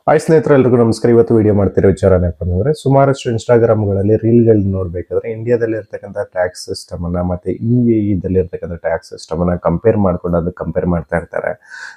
Hi ಸ್ನೇಹಿತರೆ, ಎಲ್ರಿಗೂ ನಮಸ್ಕಾರ. ಇವತ್ತು ವಿಡಿಯೋ ಮಾಡ್ತಿರೋ ವಿಚಾರ ಏನಪ್ಪ ಅಂದ್ರೆ, ಸುಮಾರಷ್ಟು ಇನ್ಸ್ಟಾಗ್ರಾಮ್ಗಳಲ್ಲಿ ರೀಲ್ಗಳನ್ನ ನೋಡ್ಬೇಕಾದ್ರೆ ಇಂಡಿಯಾದಲ್ಲಿ ಇರ್ತಕ್ಕಂಥ ಟ್ಯಾಕ್ಸ್ ಸಿಸ್ಟಮ್ ಅನ್ನ ಮತ್ತೆ ದಲ್ಲಿ ಇರ್ತಕ್ಕಂಥ ಟ್ಯಾಕ್ಸ್ ಸಿಸ್ಟಮ್ ಅನ್ನ ಕಂಪೇರ್ ಮಾಡ್ತಾ ಇರ್ತಾರೆ.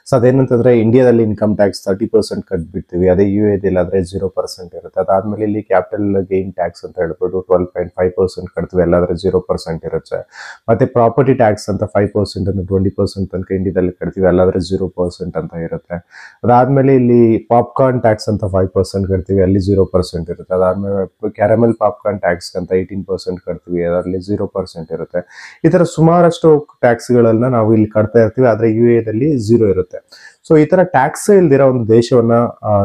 ಸೊ ಅದೇನಂತಂದ್ರೆ, ಇಂಡಿಯಾದಲ್ಲಿ ಇನ್ಕಮ್ ಟ್ಯಾಕ್ಸ್ 30% ಕಟ್ಬಿಡ್ತೀವಿ, ಅದೇ ದಲ್ಲಿ ಆದ್ರೆ 0% ಇರುತ್ತೆ. ಅದಾದ್ಮೇಲೆ ಇಲ್ಲಿ ಕ್ಯಾಪಿಟಲ್ ಗೇನ್ ಟ್ಯಾಕ್ಸ್ ಅಂತ ಹೇಳ್ಬಿಟ್ಟು 12.5% ಕಟ್ತೀವಿ, ಎಲ್ಲಾದ್ರೆ 0% ಇರುತ್ತೆ. ಮತ್ತೆ ಪ್ರಾಪರ್ಟಿ ಟ್ಯಾಕ್ಸ್ ಅಂತ 5% ಅಂತ 20% ತನಕ ಇಂಡಿಯಾದಲ್ಲಿ ಕಟ್ತೀವಿ, ಅಲ್ಲಾದ್ರೆ 0% ಅಂತ ಇರುತ್ತೆ. ಅದಾದ್ಮೇಲೆ ಇಲ್ಲಿ ಪಾಪ್ಕಾರ್ನ್ ಟ್ಯಾಕ್ಸ್ ಅಂತ 5% ಕಟ್ತೀವಿ, ಅಲ್ಲಿ 0% ಇರುತ್ತೆ. ಅದಾದ್ಮೇಲೆ ಕ್ಯಾರಮೆಲ್ ಪಾಪ್ಕಾರ್ನ್ ಟ್ಯಾಕ್ಸ್ ಅಂತ 18% ಕಟ್ತೀವಿ, ಅದರಲ್ಲಿ 0% ಇರುತ್ತೆ. ಈ ತರ ಸುಮಾರಷ್ಟು ಟ್ಯಾಕ್ಸ್ ಗಳನ್ನ ನಾವು ಇಲ್ಲಿ ಕಟ್ತಾ ಇರ್ತೀವಿ, ಆದ್ರೆ ದಲ್ಲಿ 0 ಇರುತ್ತೆ. ಸೊ ಈ ತರ ಟ್ಯಾಕ್ಸ್ ಇಲ್ದಿರೋ ಒಂದು ದೇಶವನ್ನ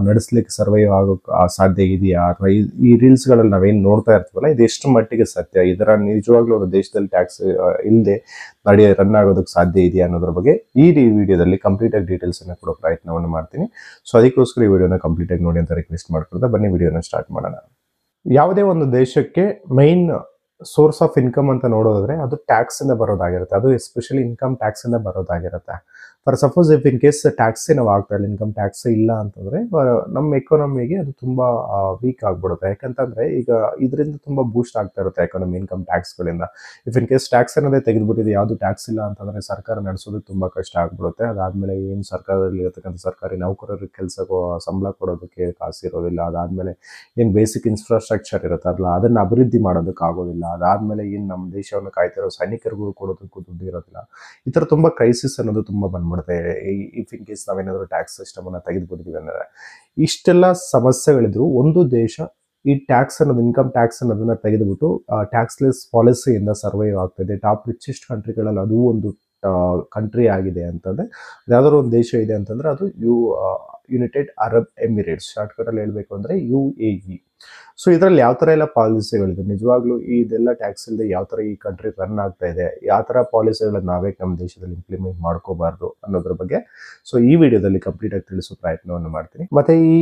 ನಡೆಸಲಿಕ್ಕೆ ಸರ್ವೈವ್ ಆಗೋಕ್ ಸಾಧ್ಯ ಇದೆಯಾ, ಅಥವಾ ಈ ರೀಲ್ಸ್ ಗಳಲ್ಲಿ ನಾವೇನ್ ನೋಡ್ತಾ ಇರ್ತೀವಲ್ಲ, ಇದು ಎಷ್ಟು ಮಟ್ಟಿಗೆ ಸತ್ಯ, ಇದರ ನಿಜವಾಗ್ಲೂ ಒಂದು ದೇಶದಲ್ಲಿ ಟ್ಯಾಕ್ಸ್ ಇಲ್ಲದೆ ರನ್ ಆಗೋದಕ್ಕೆ ಸಾಧ್ಯ ಇದೆಯಾ ಅನ್ನೋದ್ರ ಬಗ್ಗೆ ಈ ವಿಡಿಯೋದಲ್ಲಿ ಕಂಪ್ಲೀಟ್ ಆಗಿ ಡೀಟೇಲ್ಸ್ ಅನ್ನ ಕೊಡೋ ಪ್ರಯತ್ನವನ್ನು ಮಾಡ್ತೀನಿ. ಸೊ ಅದಕ್ಕೋಸ್ಕರ ಈ ವಿಡಿಯೋನ ಕಂಪ್ಲೀಟ್ ಆಗಿ ನೋಡಿ ಅಂತ ರಿಕ್ವೆಸ್ಟ್ ಮಾಡ್ಕೊಳ್ತಾ ಬನ್ನಿ ವಿಡಿಯೋನ ಸ್ಟಾರ್ಟ್ ಮಾಡೋಣ. ಯಾವುದೇ ಒಂದು ದೇಶಕ್ಕೆ ಮೈನ್ ಸೋರ್ಸ್ ಆಫ್ ಇನ್ಕಮ್ ಅಂತ ನೋಡೋದಾದ್ರೆ ಅದು ಟ್ಯಾಕ್ಸ್ ಇಂದ ಬರೋದಾಗಿರುತ್ತೆ. ಅದು ಎಸ್ಪೆಷಲಿ ಇನ್ಕಮ್ ಟ್ಯಾಕ್ಸ್ ಇಂದ ಬರೋದಾಗಿರುತ್ತೆ. For suppose if in case tax ನಾವು ಆಗ್ತಾ ಇಲ್ಲ, ಇನ್ಕಮ್ ಟ್ಯಾಕ್ಸ್ ಇಲ್ಲ ಅಂತಂದ್ರೆ ನಮ್ಮ ಎಕಾನಮಿಗೆ ಅದು ತುಂಬಾ ವೀಕ್ ಆಗ್ಬಿಡುತ್ತೆ. ಯಾಕಂತಂದ್ರೆ ಈಗ ಇದರಿಂದ ತುಂಬಾ ಬೂಸ್ಟ್ ಆಗ್ತಾ ಇರುತ್ತೆ ಎಕಾನಮಿ ಇನ್ಕಮ್ ಟ್ಯಾಕ್ಸ್ ಗಳಿಂದ. ಇಫ್ ಇನ್ ಕೇಸ್ ಟ್ಯಾಕ್ಸ್ ಅನ್ನೋದೇ ತೆಗೆದ್ಬಿಟ್ಟಿದೆ, ಯಾವ್ದು ಟ್ಯಾಕ್ಸ್ ಇಲ್ಲ ಅಂತಂದ್ರೆ ಸರ್ಕಾರ ನಡೆಸೋದು ತುಂಬಾ ಕಷ್ಟ ಆಗ್ಬಿಡುತ್ತೆ. ಅದಾದ್ಮೇಲೆ ಏನ್ ಸರ್ಕಾರದಲ್ಲಿ ಇರತಕ್ಕಂಥ ಸರ್ಕಾರಿ ನೌಕರರಿಗೆ ಕೆಲಸಕ್ಕೂ ಸಂಬಳ ಕೊಡೋದಕ್ಕೆ ಕಾಸು ಇರೋದಿಲ್ಲ. ಅದಾದ್ಮೇಲೆ ಏನ್ ಬೇಸಿಕ್ ಇನ್ಫ್ರಾಸ್ಟ್ರಕ್ಚರ್ ಇರುತ್ತಲ್ಲ ಅದನ್ನ ಅಭಿವೃದ್ಧಿ ಮಾಡೋದಕ್ಕೆ ಆಗೋದಿಲ್ಲ. ಅದಾದ್ಮೇಲೆ ಏನ್ ನಮ್ಮ ದೇಶವನ್ನು ಕಾಯ್ತಿರೋ ಸೈನಿಕರಿಗೂ ಕೊಡೋದಕ್ಕೂ ದುಡ್ಡು ಇರೋದಿಲ್ಲ. ಈ ತರ ತುಂಬಾ ಕ್ರೈಸಿಸ್ ಅನ್ನೋದು ತುಂಬಾ ಬಂದ್ಬಿಡುತ್ತೆ ಇಫ್ ಇನ್ ಕೇಸ್ ನಾವೇನಾದ್ರು ಟ್ಯಾಕ್ಸ್ ಸಿಸ್ಟಮ್ ಅನ್ನ ತೆಗೆದುಬಿಟ್ಟಿದೀವಿ ಅಂದ್ರೆ. ಇಷ್ಟೆಲ್ಲ ಸಮಸ್ಯೆಗಳಿದ್ರು ಒಂದು ದೇಶ ಈ ಟ್ಯಾಕ್ಸ್ ಅನ್ನೋದು, ಇನ್ಕಮ್ ಟ್ಯಾಕ್ಸ್ ಅನ್ನೋದನ್ನ ತೆಗೆದುಬಿಟ್ಟು ಟ್ಯಾಕ್ಸ್ಲೆಸ್ ಪಾಲಿಸಿಯಿಂದ ಸರ್ವೈವ್ ಆಗ್ತಿದೆ. ಟಾಪ್ ರಿಚೆಸ್ಟ್ ಕಂಟ್ರಿಗಳಲ್ಲಿ ಅದು ಒಂದು ಕಂಟ್ರಿ ಆಗಿದೆ ಅಂತಂದ್ರೆ, ಯಾವ್ದಾದ್ರು ಒಂದು ದೇಶ ಇದೆ ಅಂತಂದ್ರೆ ಅದು United Arab Emirates, short cut ಅಲ್ಲಿ ಹೇಳ್ಬೇಕು ಅಂದ್ರೆ UAE. ಸೊ ಇದರಲ್ಲಿ ಯಾವ ತರ ಎಲ್ಲ ಪಾಲಿಸಿಗಳಿದೆ, ನಿಜವಾಗ್ಲೂ ಇದೆಲ್ಲ ಟ್ಯಾಕ್ಸ್ ಇಲ್ಲದೆ ಯಾವ ತರ ಈ ಕಂಟ್ರಿ ರನ್ ಆಗ್ತಾ ಇದೆ, ಯಾವ ತರ ಪಾಲಿಸಿಗಳನ್ನ ನಾವೇ ನಮ್ಮ ದೇಶದಲ್ಲಿ ಇಂಪ್ಲಿಮೆಂಟ್ ಮಾಡ್ಕೋಬಾರ್ದು ಅನ್ನೋದ್ರ ಬಗ್ಗೆ ಸೊ ಈ ವಿಡಿಯೋದಲ್ಲಿ ಕಂಪ್ಲೀಟ್ ಆಗಿ ತಿಳಿಸೋ ಪ್ರಯತ್ನವನ್ನು ಮಾಡ್ತೀನಿ. ಮತ್ತೆ ಈ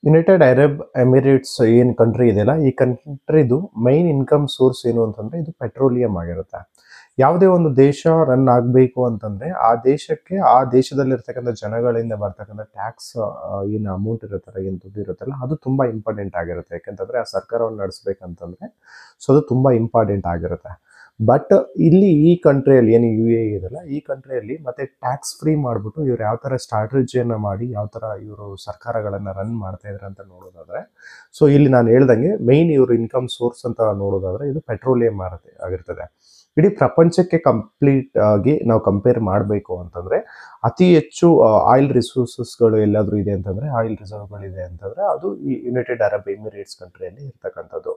ಯುನೈಟೆಡ್ ಅರಬ್ ಎಮಿರೇಟ್ಸ್ ಏನ್ ಕಂಟ್ರಿ ಇದೆಯಲ್ಲ, ಈ ಕಂಟ್ರಿದು ಮೈನ್ ಇನ್ಕಮ್ ಸೋರ್ಸ್ ಏನು ಅಂತಂದ್ರೆ ಇದು ಪೆಟ್ರೋಲಿಯಂ ಆಗಿರುತ್ತೆ. ಯಾವುದೇ ಒಂದು ದೇಶ ರನ್ ಆಗಬೇಕು ಅಂತಂದ್ರೆ ಆ ದೇಶಕ್ಕೆ ಆ ದೇಶದಲ್ಲಿರ್ತಕ್ಕಂಥ ಜನಗಳಿಂದ ಬರ್ತಕ್ಕಂಥ ಟ್ಯಾಕ್ಸ್ ಏನು ಅಮೌಂಟ್ ಇರುತ್ತಲ್ಲ, ಏನು ದುಡ್ಡು ಇರುತ್ತಲ್ಲ, ಅದು ತುಂಬಾ ಇಂಪಾರ್ಟೆಂಟ್ ಆಗಿರುತ್ತೆ. ಯಾಕಂತಂದ್ರೆ ಆ ಸರ್ಕಾರವನ್ನು ನಡೆಸಬೇಕಂತಂದ್ರೆ ಸೊ ಅದು ತುಂಬಾ ಇಂಪಾರ್ಟೆಂಟ್ ಆಗಿರುತ್ತೆ. ಬಟ್ ಇಲ್ಲಿ ಈ ಕಂಟ್ರಿಯಲ್ಲಿ ಏನು UAE ಇದೆಲ್ಲ, ಈ ಕಂಟ್ರಿಯಲ್ಲಿ ಮತ್ತೆ ಟ್ಯಾಕ್ಸ್ ಫ್ರೀ ಮಾಡ್ಬಿಟ್ಟು ಇವ್ರು ಯಾವ ತರ ಸ್ಟ್ರಾಟಜಿಯನ್ನ ಮಾಡಿ ಯಾವ ತರ ಇವರು ಸರ್ಕಾರಗಳನ್ನ ರನ್ ಮಾಡ್ತಾ ಇದ್ದಾರೆ ಅಂತ ನೋಡೋದಾದ್ರೆ, ಸೊ ಇಲ್ಲಿ ನಾನು ಹೇಳ್ದಂಗೆ ಮೈನ್ ಇವರು ಇನ್ಕಮ್ ಸೋರ್ಸ್ ಅಂತ ನೋಡೋದಾದ್ರೆ ಇದು ಪೆಟ್ರೋಲಿಯಂ ಆಗಿರ್ತದೆ. ಇಡೀ ಪ್ರಪಂಚಕ್ಕೆ ಕಂಪ್ಲೀಟ್ ಆಗಿ ನಾವು ಕಂಪೇರ್ ಮಾಡಬೇಕು ಅಂತಂದ್ರೆ ಅತಿ ಹೆಚ್ಚು ಆಯಿಲ್ ರಿಸೋರ್ಸಸ್ಗಳು ಎಲ್ಲಾದ್ರೂ ಇದೆ ಅಂತಂದ್ರೆ, ಆಯಿಲ್ ರಿಸರ್ವ್ಗಳಿದೆ ಅಂತಂದ್ರೆ ಅದು ಈ ಯುನೈಟೆಡ್ ಅರಬ್ ಎಮಿರೇಟ್ಸ್ ಕಂಟ್ರಿಯಲ್ಲಿ ಇರ್ತಕ್ಕಂಥದ್ದು.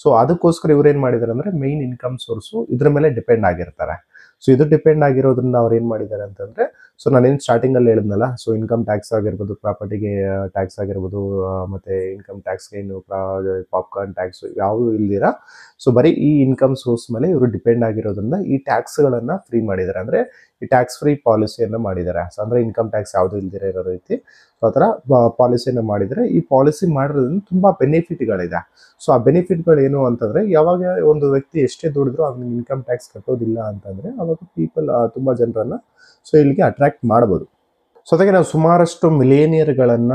ಸೊ ಅದಕ್ಕೋಸ್ಕರ ಇವ್ರು ಏನ್ ಮಾಡಿದಾರೆ ಅಂದ್ರೆ ಮೈನ್ ಇನ್ಕಮ್ ಸೋರ್ಸು ಇದ್ರ ಮೇಲೆ ಡಿಪೆಂಡ್ ಆಗಿರ್ತಾರೆ. ಸೊ ಇದು ಡಿಪೆಂಡ್ ಆಗಿರೋದ್ರಿಂದ ಅವ್ರು ಏನ್ ಮಾಡಿದ್ದಾರೆ ಅಂತಂದ್ರೆ, ಸೊ ನಾನೇನು ಸ್ಟಾರ್ಟಿಂಗ್ ಅಲ್ಲಿ ಹೇಳಿದ್ನಲ್ಲ, ಸೊ ಇನ್ಕಮ್ ಟ್ಯಾಕ್ಸ್ ಆಗಿರ್ಬೋದು, ಪ್ರಾಪರ್ಟಿಗೆ ಟ್ಯಾಕ್ಸ್ ಆಗಿರ್ಬೋದು, ಮತ್ತೆ ಇನ್ಕಮ್ ಟ್ಯಾಕ್ಸ್ ಏನು ಪಾಪ್ಕಾರ್ನ್ ಟ್ಯಾಕ್ಸ್ ಯಾವುದು ಇಲ್ದಿರಾ ಸೊ ಬರೀ ಈ ಇನ್ಕಮ್ ಸೋರ್ಸ್ ಮೇಲೆ ಇವರು ಡಿಪೆಂಡ್ ಆಗಿರೋದ್ರಿಂದ ಈ ಟ್ಯಾಕ್ಸ್ ಗಳನ್ನ ಫ್ರೀ ಮಾಡಿದ್ದಾರೆ. ಅಂದ್ರೆ ಈ ಟ್ಯಾಕ್ಸ್ ಫ್ರೀ ಪಾಲಿಸಿಯನ್ನ ಮಾಡಿದ್ದಾರೆ. ಸೊ ಅಂದ್ರೆ ಇನ್ಕಮ್ ಟ್ಯಾಕ್ಸ್ ಯಾವುದು ಇಲ್ದಿರ ಇರೋ ರೀತಿ ಸೊ ಆ ಥರ ಪಾಲಿಸಿಯನ್ನ ಮಾಡಿದರೆ, ಈ ಪಾಲಿಸಿ ಮಾಡಿರೋದ್ರಿಂದ ತುಂಬಾ ಬೆನಿಫಿಟ್ಗಳಿದೆ. ಸೊ ಆ ಬೆನಿಫಿಟ್ಗಳು ಏನು ಅಂತಂದ್ರೆ, ಯಾವಾಗ ಒಂದು ವ್ಯಕ್ತಿ ಎಷ್ಟೇ ದುಡಿದ್ರು ಅವ್ನಿಗೆ ಇನ್ಕಮ್ ಟ್ಯಾಕ್ಸ್ ಕಟ್ಟೋದಿಲ್ಲ ಅಂತಂದ್ರೆ ಅವಾಗ ಪೀಪಲ್ ತುಂಬಾ ಜನರನ್ನ ಸೊ ಇಲ್ಲಿಗೆ ಅಟ್ರಾಕ್ಟ್ ಮಾಡ್ಬೋದು. ಸೊ ಅದಕ್ಕೆ ನಾವು ಸುಮಾರಷ್ಟು ಮಿಲೇನಿಯರ್ಗಳನ್ನ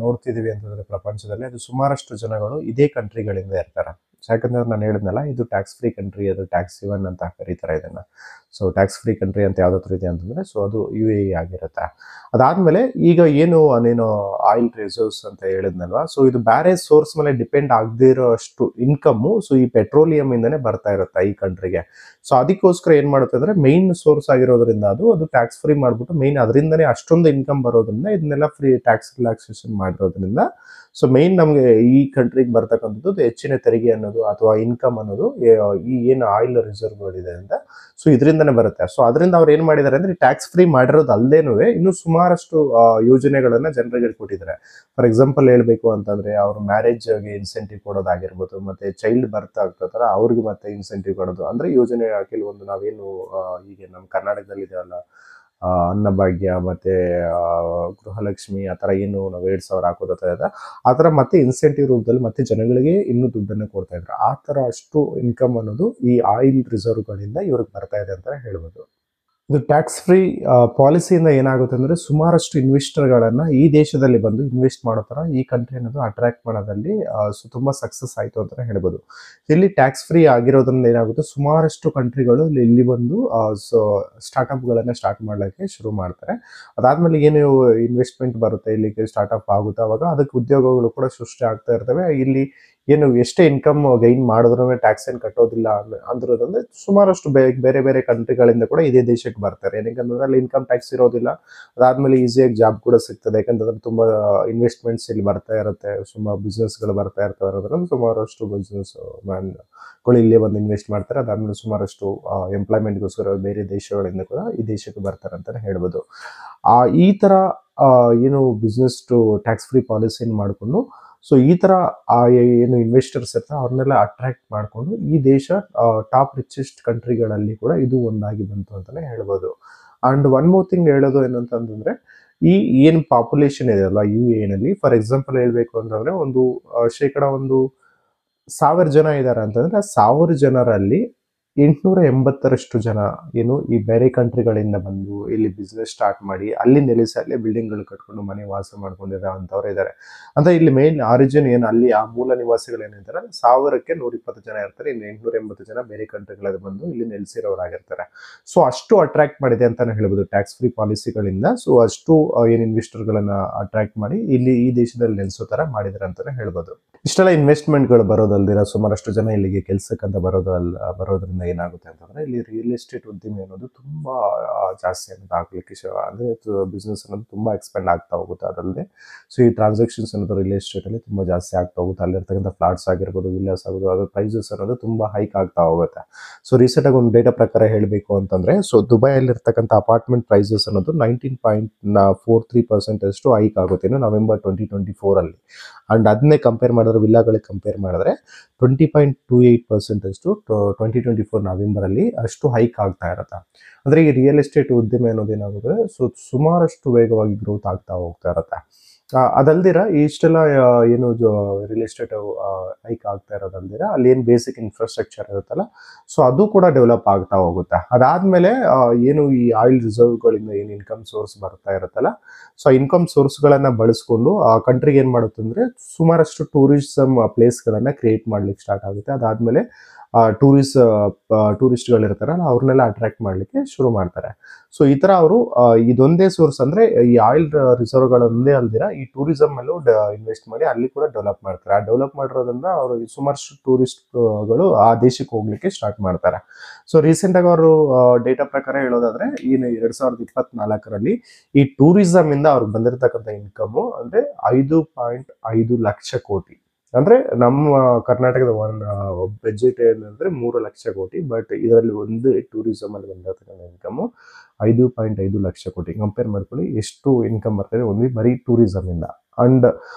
ನೋಡ್ತಿದೀವಿ ಅಂತಂದ್ರೆ ಪ್ರಪಂಚದಲ್ಲಿ, ಅದು ಸುಮಾರಷ್ಟು ಜನಗಳು ಇದೇ ಕಂಟ್ರಿಗಳಿಂದ ಇರ್ತಾರೆ. ಯಾಕಂದ್ರೆ ನಾನು ಹೇಳಿದ್ನಲ್ಲ, ಇದು ಟ್ಯಾಕ್ಸ್ ಫ್ರೀ ಕಂಟ್ರಿ, ಅದು ಟ್ಯಾಕ್ಸ್ ಇವನ್ ಅಂತ ಕರೀತಾರೆ ಇದನ್ನ. ಸೊ ಟ್ಯಾಕ್ಸ್ ಫ್ರೀ ಕಂಟ್ರಿ ಅಂತ ಯಾವ್ದಾದ್ರು ಇದೆ ಅಂತಂದ್ರೆ ಸೊ ಅದು UAE ಆಗಿರುತ್ತೆ. ಅದಾದ್ಮೇಲೆ ಈಗ ಏನು ನಾನೇನು ಆಯಿಲ್ ರಿಸರ್ವ್ಸ್ ಅಂತ ಹೇಳಿದ್ನಲ್ವಾ, ಸೊ ಇದು ಬೇರೆ ಸೋರ್ಸ್ ಮೇಲೆ ಡಿಪೆಂಡ್ ಆಗದೇ ಇರೋ ಅಷ್ಟು ಇನ್ಕಮ್ಮು ಸೊ ಈ ಪೆಟ್ರೋಲಿಯಂ ಇಂದಾನೆ ಬರ್ತಾ ಇರುತ್ತೆ ಈ ಕಂಟ್ರಿಗೆ. ಸೊ ಅದಕ್ಕೋಸ್ಕರ ಏನ್ ಮಾಡುತ್ತೆ ಅಂದ್ರೆ ಮೈನ್ ಸೋರ್ಸ್ ಆಗಿರೋದ್ರಿಂದ ಅದು ಟ್ಯಾಕ್ಸ್ ಫ್ರೀ ಮಾಡ್ಬಿಟ್ಟು ಮೈನ್ ಅದರಿಂದನೇ ಅಷ್ಟೊಂದು ಇನ್ಕಮ್ ಬರೋದ್ರಿಂದ ಇದನ್ನೆಲ್ಲ ಫ್ರೀ ಟ್ಯಾಕ್ಸ್ ರಿಲ್ಯಾಕ್ಸೇಷನ್ ಮಾಡಿರೋದ್ರಿಂದ ಸೊ ಮೈನ್ ನಮಗೆ ಈ ಕಂಟ್ರಿಗೆ ಬರ್ತಕ್ಕಂಥದ್ದು ಹೆಚ್ಚಿನ ತೆರಿಗೆ ಅನ್ನೋದು ಅಥವಾ ಇನ್ಕಮ್ ಅನ್ನೋದು ಈ ಏನು ಆಯಿಲ್ ರಿಸರ್ವ್ಗಳಿದೆ ಅಂತ ಸೊ ಇದರಿಂದನೇ ಬರುತ್ತೆ. ಸೊ ಅದರಿಂದ ಅವ್ರು ಏನ್ ಮಾಡಿದ್ದಾರೆ ಅಂದ್ರೆ ಟ್ಯಾಕ್ಸ್ ಫ್ರೀ ಮಾಡಿರೋದು ಅಲ್ದೇನೂ ಇನ್ನು ಸುಮಾರಷ್ಟು ಯೋಜನೆಗಳನ್ನ ಜನರಿಗೆ ಕೊಟ್ಟಿದ್ದಾರೆ. ಫಾರ್ ಎಕ್ಸಾಂಪಲ್ ಹೇಳ್ಬೇಕು ಅಂತಂದ್ರೆ, ಅವ್ರ ಮ್ಯಾರೇಜ್ಗೆ ಇನ್ಸೆಂಟಿವ್ ಕೊಡೋದಾಗಿರ್ಬೋದು, ಮತ್ತೆ ಚೈಲ್ಡ್ ಬರ್ತ್ ಆಗ್ತದಲ್ಲ ಅವ್ರಿಗೆ ಮತ್ತೆ ಇನ್ಸೆಂಟಿವ್ ಕೊಡೋದು. ಅಂದ್ರೆ ಯೋಜನೆ ಕೆಲವೊಂದು ನಾವೇನು ಈಗ ನಮ್ಮ ಕರ್ನಾಟಕದಲ್ಲಿ ಇದೆಯಲ್ಲ, ಅನ್ನಭಾಗ್ಯ ಮತ್ತೆ ಗೃಹಲಕ್ಷ್ಮಿ ಆ ಥರ ಏನು ನಾವು 2,000 ಹಾಕೋದ ಆ ಥರ ಮತ್ತೆ ಇನ್ಸೆಂಟಿವ್ ರೂಪದಲ್ಲಿ ಮತ್ತೆ ಜನಗಳಿಗೆ ಇನ್ನೂ ದುಡ್ಡನ್ನು ಕೊಡ್ತಾ ಇದ್ರು. ಆ ಥರ ಅಷ್ಟು ಇನ್ಕಮ್ ಅನ್ನೋದು ಈ ಆಯಿಲ್ ರಿಸರ್ವ್ಗಳಿಂದ ಇವ್ರಿಗೆ ಬರ್ತಾ ಇದೆ ಅಂತ ಹೇಳ್ಬೋದು. ಇದು ಟ್ಯಾಕ್ಸ್ ಫ್ರೀ ಪಾಲಿಸಿಯಿಂದ ಏನಾಗುತ್ತೆ ಅಂದರೆ ಸುಮಾರಷ್ಟು ಇನ್ವೆಸ್ಟರ್ಗಳನ್ನು ಈ ದೇಶದಲ್ಲಿ ಬಂದು ಇನ್ವೆಸ್ಟ್ ಮಾಡೋ ಥರ ಈ ಕಂಟ್ರಿ ಅನ್ನೋದು ಅಟ್ರಾಕ್ಟ್ ಮಾಡೋದಲ್ಲಿ ತುಂಬ ಸಕ್ಸಸ್ ಆಯಿತು ಅಂತಲೇ ಹೇಳ್ಬೋದು. ಇಲ್ಲಿ ಟ್ಯಾಕ್ಸ್ ಫ್ರೀ ಆಗಿರೋದ್ರಿಂದ ಏನಾಗುತ್ತೆ, ಸುಮಾರಷ್ಟು ಕಂಟ್ರಿಗಳು ಇಲ್ಲಿ ಬಂದು ಸ್ಟಾರ್ಟಪ್ಗಳನ್ನು ಸ್ಟಾರ್ಟ್ ಮಾಡಲಿಕ್ಕೆ ಶುರು ಮಾಡ್ತಾರೆ. ಅದಾದಮೇಲೆ ಏನು ಇನ್ವೆಸ್ಟ್ಮೆಂಟ್ ಬರುತ್ತೆ ಇಲ್ಲಿಗೆ ಸ್ಟಾರ್ಟಪ್ ಆಗುತ್ತೆ, ಅವಾಗ ಅದಕ್ಕೆ ಉದ್ಯೋಗಗಳು ಕೂಡ ಸೃಷ್ಟಿ ಆಗ್ತಾ ಇರ್ತವೆ. ಇಲ್ಲಿ ಏನು ಎಷ್ಟೇ ಇನ್ಕಮ್ ಗೈನ್ ಮಾಡಿದ್ರೂ ಟ್ಯಾಕ್ಸ್ ಏನು ಕಟ್ಟೋದಿಲ್ಲ ಅಂದಿರೋದಂದ್ರೆ ಸುಮಾರಷ್ಟು ಬೇರೆ ಬೇರೆ ಕಂಟ್ರಿಗಳಿಂದ ಕೂಡ ಇದೇ ದೇಶಕ್ಕೆ ಬರ್ತಾರೆ. ಏನಕ್ಕಂದ್ರೆ ಅಲ್ಲಿ ಇನ್ಕಮ್ ಟ್ಯಾಕ್ಸ್ ಇರೋದಿಲ್ಲ. ಅದಾದ್ಮೇಲೆ ಈಸಿಯಾಗಿ ಜಾಬ್ ಕೂಡ ಸಿಗ್ತದೆ, ಯಾಕಂತಂದ್ರೆ ತುಂಬಾ ಇನ್ವೆಸ್ಟ್ಮೆಂಟ್ಸ್ ಇಲ್ಲಿ ಬರ್ತಾ ಇರುತ್ತೆ, ಸುಮಾರು ಬಿಸ್ನೆಸ್ಗಳು ಬರ್ತಾ ಇರ್ತವೆ ಅನ್ನೋದ್ರಿಂದ ಸುಮಾರಷ್ಟು ಬಿಸ್ನೆಸ್ ಮ್ಯಾನ್ಗಳು ಇಲ್ಲೇ ಬಂದು ಇನ್ವೆಸ್ಟ್ ಮಾಡ್ತಾರೆ. ಅದಾದ್ಮೇಲೆ ಸುಮಾರಷ್ಟು ಎಂಪ್ಲಾಯ್ಮೆಂಟ್ಗೋಸ್ಕರ ಬೇರೆ ದೇಶಗಳಿಂದ ಕೂಡ ಈ ದೇಶಕ್ಕೆ ಬರ್ತಾರೆ ಅಂತಾನೆ ಹೇಳ್ಬೋದು. ಈ ತರ ಏನು ಬಿಸ್ನೆಸ್ ಟು ಟ್ಯಾಕ್ಸ್ ಫ್ರೀ ಪಾಲಿಸಿನ ಮಾಡಿಕೊಂಡು ಸೊ ಈ ತರ ಏನು ಇನ್ವೆಸ್ಟರ್ಸ್ ಇರ್ತಾರೆ ಅವ್ರನ್ನೆಲ್ಲ ಅಟ್ರಾಕ್ಟ್ ಮಾಡಿಕೊಂಡು ಈ ದೇಶ ಟಾಪ್ ರಿಚೆಸ್ಟ್ ಕಂಟ್ರಿಗಳಲ್ಲಿ ಕೂಡ ಇದು ಒಂದಾಗಿ ಬಂತು ಅಂತಾನೆ ಹೇಳ್ಬೋದು. ಅಂಡ್ ಒನ್ ಮೋರ್ ಥಿಂಗ್ ಹೇಳೋದು ಏನಂತಂದ್ರೆ, ಈ ಏನು ಪಾಪ್ಯುಲೇಷನ್ ಇದೆಯಲ್ಲ UAE ನಲ್ಲಿ, ಫಾರ್ ಎಕ್ಸಾಂಪಲ್ ಹೇಳ್ಬೇಕು ಅಂತಂದ್ರೆ ಒಂದು ಶೇಕಡ 1000 ಜನ ಇದ್ದಾರೆ ಅಂತಂದ್ರೆ ಆ 1000 ಜನರಲ್ಲಿ 880ರಷ್ಟು ಜನ ಏನು ಈ ಬೇರೆ ಕಂಟ್ರಿಗಳಿಂದ ಬಂದು ಇಲ್ಲಿ ಬಿಸ್ನೆಸ್ ಸ್ಟಾರ್ಟ್ ಮಾಡಿ ಅಲ್ಲಿ ನೆಲೆಸಿ ಅಲ್ಲೇ ಬಿಲ್ಡಿಂಗ್ಗಳು ಕಟ್ಕೊಂಡು ಮನೆ ವಾಸ ಮಾಡ್ಕೊಂಡಿರೋ ಅಂಥವ್ರು ಇದ್ದಾರೆ. ಅಂದ್ರೆ ಇಲ್ಲಿ ಮೇನ್ ಆರಿಜಿನ್ ಏನು ಅಲ್ಲಿ ಆ ಮೂಲ ನಿವಾಸಿಗಳು ಏನಿದ್ದಾರೆ 1000ಕ್ಕೆ 120 ಜನ ಇರ್ತಾರೆ, ಇನ್ನು 880 ಜನ ಬೇರೆ ಕಂಟ್ರಿಗಳಲ್ಲಿ ಬಂದು ಇಲ್ಲಿ ನೆಲೆಸಿರೋರಾಗಿರ್ತಾರೆ. ಸೊ ಅಷ್ಟು ಅಟ್ರಾಕ್ಟ್ ಮಾಡಿದೆ ಅಂತಾನೆ ಹೇಳ್ಬೋದು ಟ್ಯಾಕ್ಸ್ ಫ್ರೀ ಪಾಲಿಸಿಗಳಿಂದ. ಸೊ ಅಷ್ಟು ಏನು ಇನ್ವೆಸ್ಟರ್ಗಳನ್ನ ಅಟ್ರಾಕ್ಟ್ ಮಾಡಿ ಇಲ್ಲಿ ಈ ದೇಶದಲ್ಲಿ ನೆಲೆಸೋ ತರ ಮಾಡಿದ್ದಾರೆ ಅಂತಾನೆ ಹೇಳ್ಬೋದು. ಇಷ್ಟೆಲ್ಲ ಇನ್ವೆಸ್ಟ್ಮೆಂಟ್ಗಳು ಬರೋದಲ್ದಿರ ಸುಮಾರಷ್ಟು ಜನ ಇಲ್ಲಿಗೆ ಕೆಲ್ಸಕ್ಕಂತ ಬರೋದ್ರಿಂದ ಏನಾಗುತ್ತೆ ಅಂತಂದ್ರೆ ಇಲ್ಲಿ ರಿಯಲ್ ಎಸ್ಟೇಟ್ ಉದ್ದಿಮೆ ಅನ್ನೋದು ತುಂಬಾ ಜಾಸ್ತಿ ಅನ್ನೋದು ಆಗ್ಲಿಕ್ಕೆ ಅಂದ್ರೆ ಬಿಸ್ನೆಸ್ ಅನ್ನೋದು ತುಂಬಾ ಎಕ್ಸ್ಪೆಂಡ್ ಆಗ್ತಾ ಹೋಗುತ್ತೆ. ಅದಲ್ಲದೆ ಸೊ ಈ ಟ್ರಾನ್ಸಾಕ್ಷನ್ಸ್ ಅನ್ನೋದು ರಿಯಲ್ ಎಸ್ಟೇಟ್ ಅಲ್ಲಿ ತುಂಬಾ ಜಾಸ್ತಿ ಆಗ್ತಾ ಹೋಗುತ್ತೆ. ಅಲ್ಲಿರ್ತಕ್ಕಂಥ ಫ್ಲಾಟ್ಸ್ ಆಗಿರ್ಬೋದು, ವಿಲ್ಲಾಸ್ ಆಗ್ಬೋದು, ಅದ್ರ ಪ್ರೈಸಸ್ ಅನ್ನೋದು ತುಂಬಾ ಹೈಕ್ ಆಗ್ತಾ ಹೋಗುತ್ತೆ. ಸೊ ರೀಸೆಂಟ್ ಆಗಿ ಒಂದು ಡೇಟಾ ಪ್ರಕಾರ ಹೇಳಬೇಕು ಅಂತಂದ್ರೆ, ಸೊ ದುಬೈಯಲ್ಲಿ ಇರ್ತಕ್ಕಂಥ ಅಪಾರ್ಟ್ಮೆಂಟ್ ಪ್ರೈಸಸ್ ಅನ್ನೋದು 19.43% ಅಷ್ಟು ಹೈಕ್ ಆಗುತ್ತೆ ಇನ್ನು ನವೆಂಬರ್ 2024 ಅಲ್ಲಿ. ಅಂಡ್ ಅದನ್ನೇ ಕಂಪೇರ್ ಮಾಡಿದ್ರೆ ವಿಲ್ಲಾಗಳಿಗೆ ಕಂಪೇರ್ ಮಾಡಿದ್ರೆ 20.28% ಅಷ್ಟು 2024 ನವೆಂಬರ್ ಅಲ್ಲಿ ಅಷ್ಟು ಹೈಕ್ ಆಗ್ತಾ ಇರುತ್ತೆ. ಅಂದ್ರೆ ಈ ರಿಯಲ್ ಎಸ್ಟೇಟ್ ಉದ್ದಿಮೆ ಅನ್ನೋದು ಏನಾಗುತ್ತೆ, ಸೊ ಸುಮಾರಷ್ಟು ವೇಗವಾಗಿ ಗ್ರೋತ್ ಆಗ್ತಾ ಹೋಗ್ತಾ ಇರುತ್ತೆ. ಅದಲ್ದಿರ ಇಷ್ಟೆಲ್ಲ ಏನು ರಿಯಲ್ ಎಸ್ಟೇಟ್ ಹೈಕ್ ಆಗ್ತಾ ಇರೋದಲ್ದಿರ ಅಲ್ಲಿ ಏನು ಬೇಸಿಕ್ ಇನ್ಫ್ರಾಸ್ಟ್ರಕ್ಚರ್ ಇರುತ್ತಲ್ಲ, ಸೊ ಅದು ಕೂಡ ಡೆವಲಪ್ ಆಗ್ತಾ ಹೋಗುತ್ತೆ. ಅದಾದ್ಮೇಲೆ ಏನು ಈ ಆಯಿಲ್ ರಿಸರ್ವ್ಗಳಿಂದ ಏನು ಇನ್ಕಮ್ ಸೋರ್ಸ್ ಬರ್ತಾ ಇರುತ್ತಲ್ಲ, ಸೊ ಇನ್ಕಮ್ ಸೋರ್ಸ್ಗಳನ್ನ ಬಳಸ್ಕೊಂಡು ಆ ಕಂಟ್ರಿಗೆ ಏನ್ ಮಾಡುತ್ತೆ ಅಂದ್ರೆ ಸುಮಾರಷ್ಟು ಟೂರಿಸಂ ಪ್ಲೇಸ್ಗಳನ್ನ ಕ್ರಿಯೇಟ್ ಮಾಡ್ಲಿಕ್ಕೆ ಸ್ಟಾರ್ಟ್ ಆಗುತ್ತೆ. ಅದಾದ್ಮೇಲೆ ಟೂರಿಸ್ಟ್ಗಳು ಇರ್ತಾರಲ್ಲ ಅವ್ರನ್ನೆಲ್ಲ ಅಟ್ರಾಕ್ಟ್ ಮಾಡ್ಲಿಕ್ಕೆ ಶುರು ಮಾಡ್ತಾರೆ. ಸೊ ಈ ತರ ಅವರು ಇದೊಂದೇ ಸೋರ್ಸ್ ಅಂದ್ರೆ ಈ ಆಯಿಲ್ ರಿಸರ್ವ್ಗಳೊಂದೇ ಅಲ್ದಿರ ಈ ಟೂರಿಸಂ ಅಲ್ಲೂ ಇನ್ವೆಸ್ಟ್ ಮಾಡಿ ಅಲ್ಲಿ ಕೂಡ ಡೆವಲಪ್ ಮಾಡ್ತಾರೆ. ಆ ಡೆವಲಪ್ ಮಾಡಿರೋದ್ರಿಂದ ಅವರು ಸುಮಾರಷ್ಟು ಟೂರಿಸ್ಟ್ಗಳು ಆ ದೇಶಕ್ಕೆ ಹೋಗ್ಲಿಕ್ಕೆ ಸ್ಟಾರ್ಟ್ ಮಾಡ್ತಾರೆ. ಸೊ ರೀಸೆಂಟ್ ಆಗಿ ಅವರು ಡೇಟಾ ಪ್ರಕಾರ ಹೇಳೋದಾದ್ರೆ ಏನು 2024ರಲ್ಲಿ ಈ ಟೂರಿಸಂ ಇಂದ ಅವ್ರಿಗೆ ಬಂದಿರತಕ್ಕಂಥ ಇನ್ಕಮ್ ಅಂದ್ರೆ 5.5 ಲಕ್ಷ ಕೋಟಿ. ಅಂದ್ರೆ ನಮ್ಮ ಕರ್ನಾಟಕದ ಬಜೆಟ್ ಏನಂದ್ರೆ 3 ಲಕ್ಷ ಕೋಟಿ, ಬಟ್ ಇದರಲ್ಲಿ ಒಂದು ಟೂರಿಸಂ ಅಲ್ಲಿ ಬಂದಿರತಕ್ಕಂಥ ಇನ್ಕಮ್ 5.5 ಲಕ್ಷ ಕೋಟಿ. ಕಂಪೇರ್ ಮಾಡ್ಕೊಳ್ಳಿ ಎಷ್ಟು ಇನ್ಕಮ್ ಬರ್ತದೆ ಒಂದು ಬರೀ ಟೂರಿಸಂ ಇಂದ. ಅಂಡ್